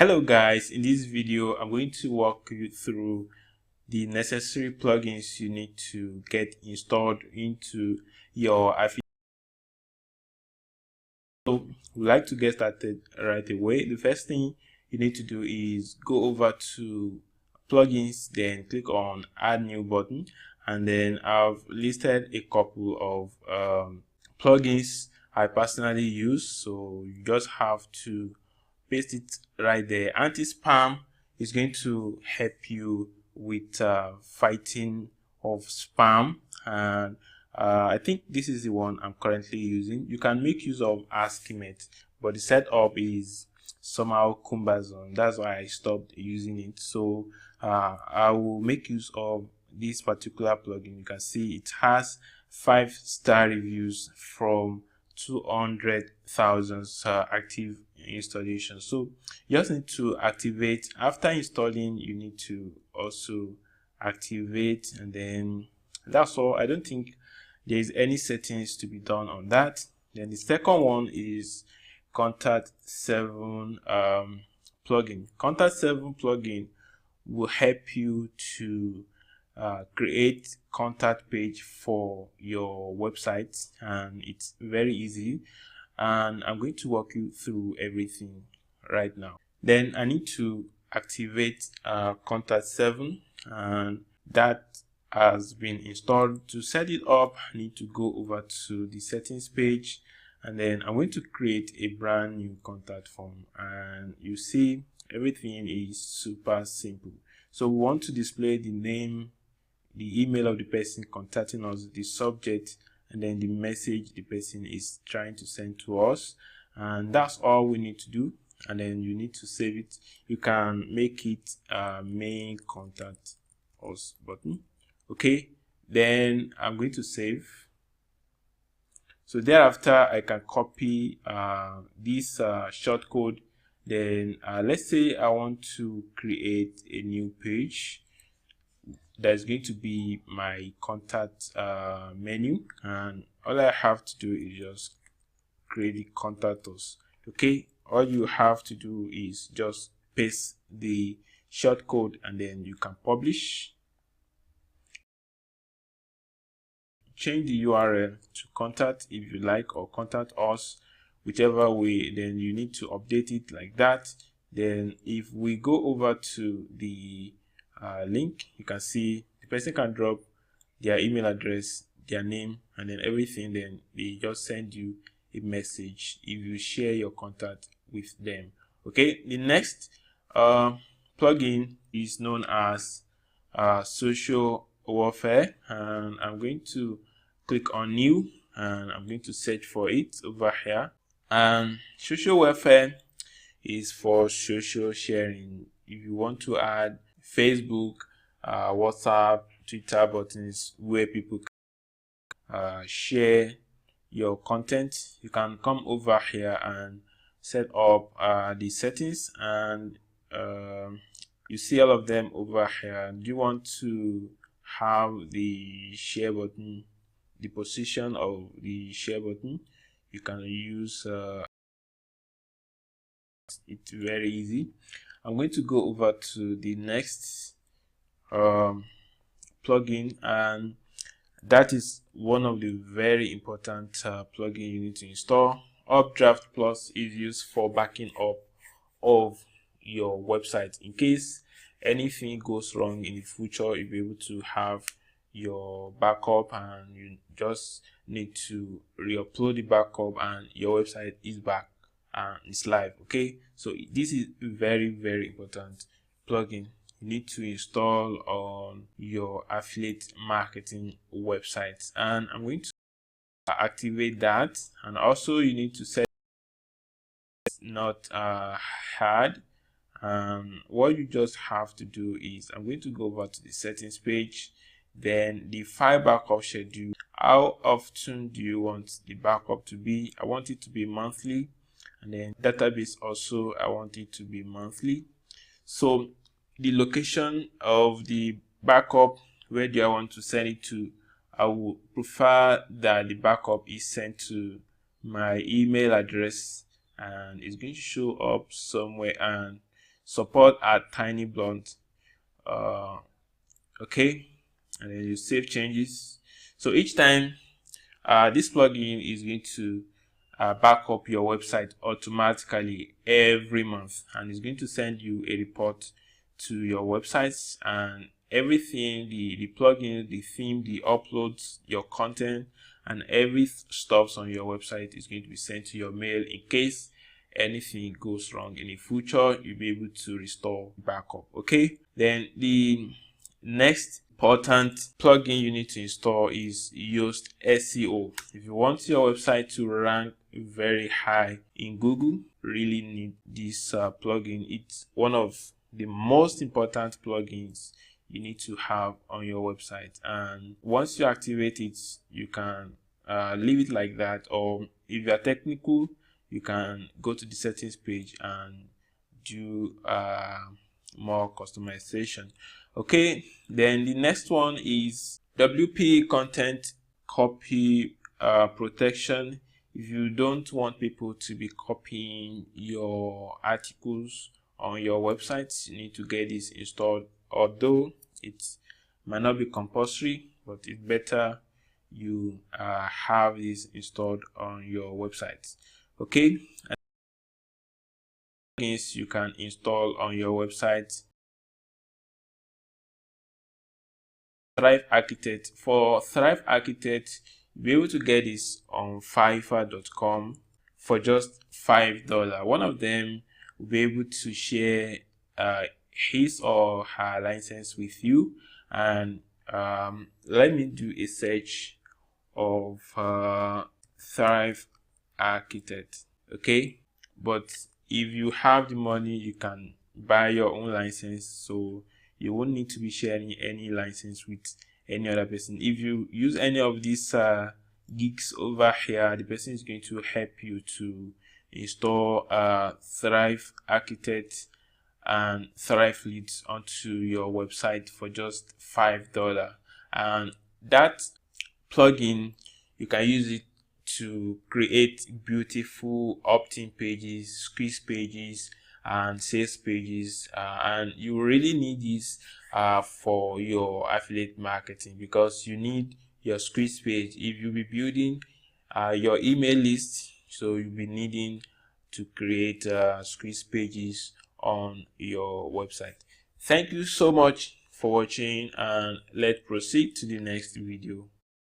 Hello guys, in this video I'm going to walk you through the necessary plugins you need to get installed into your affiliate. So we'd like to get started right away. The first thing you need to do is go over to plugins, then click on add new button, and then I've listed a couple of plugins I personally use, so you just have to paste it right there. Anti-spam is going to help you with fighting of spam, and I think this is the one I'm currently using. You can make use of Askimate, but the setup is somehow cumbersome. That's why I stopped using it. So I will make use of this particular plugin. You can see it has 5-star reviews from 200,000 active installation. So you just need to activate. After installing, you need to also activate, and then that's all. I don't think there is any settings to be done on that. Then the second one is Contact 7 plugin. Contact 7 plugin will help you to create contact page for your website, and it's very easy, and I'm going to walk you through everything right now. Then I need to activate Contact 7, and that has been installed. To set it up, I need to go over to the settings page, and then I'm going to create a brand new contact form, and you see everything is super simple. So we want to display the name, the email of the person contacting us, the subject, and then the message the person is trying to send to us, and that's all we need to do. And then you need to save it. You can make it main contact us button. Okay, then I'm going to save. So thereafter I can copy this short code. Then let's say I want to create a new page. There's going to be my contact menu, and all I have to do is just create the contact us. Okay, all you have to do is just paste the short code, and then you can publish. Change the URL to contact if you like, or contact us, whichever way. Then you need to update it like that. Then if we go over to the link, you can see the person can drop their email address, their name, and then everything. Then they just send you a message if you share your contact with them. Okay, the next plugin is known as Social Warfare, and I'm going to click on new, and I'm going to search for it over here. And Social Warfare is for social sharing. If you want to add Facebook, WhatsApp, Twitter buttons where people can share your content, you can come over here and set up the settings, and you see all of them over here. Do you want to have the share button, the position of the share button? You can use it's very easy. I'm going to go over to the next plugin, and that is one of the very important plugin you need to install. Updraft Plus is used for backing up of your website. In case anything goes wrong in the future, you'll be able to have your backup, and you just need to re-upload the backup, and your website is back and it's live. Okay, so this is very important plugin you need to install on your affiliate marketing websites, and I'm going to activate that. And also you need to set it's not hard, and what you just have to do is, I'm going to go over to the settings page, then the file backup schedule. How often do you want the backup to be? I want it to be monthly, and then database also, I want it to be monthly. So the location of the backup, where do I want to send it to? I would prefer that the backup is sent to my email address, and it's going to show up somewhere. And support@tinyblunt. Okay, and then you save changes. So each time this plugin is going to back up your website automatically every month, and it's going to send you a report to your websites, and everything, the plugin, the theme, the uploads, your content, and every stuff on your website is going to be sent to your mail. In case anything goes wrong in the future, you'll be able to restore backup. Okay, then the next important plugin you need to install is Yoast SEO. If you want your website to rank very high in Google, really need this plugin. It's one of the most important plugins you need to have on your website, and once you activate it, you can leave it like that, or if you are technical, you can go to the settings page and do more customization. Okay, then the next one is WP content copy protection. If you don't want people to be copying your articles on your website, you need to get this installed, although it might not be compulsory, but it's better you have this installed on your website. Okay, plugins you can install on your website. Thrive Architect. For Thrive Architect, you'll be able to get this on Fiverr.com for just $5. One of them will be able to share his or her license with you, and let me do a search of Thrive Architect. Okay, but if you have the money, you can buy your own license, so you won't need to be sharing any license with any other person. If you use any of these geeks over here, the person is going to help you to install Thrive Architect and Thrive Leads onto your website for just $5. And that plugin, you can use it to create beautiful opt-in pages, squeeze pages, and sales pages, and you really need this for your affiliate marketing, because you need your squeeze page if you'll be building your email list. So you'll be needing to create squeeze pages on your website. Thank you so much for watching, and let's proceed to the next video.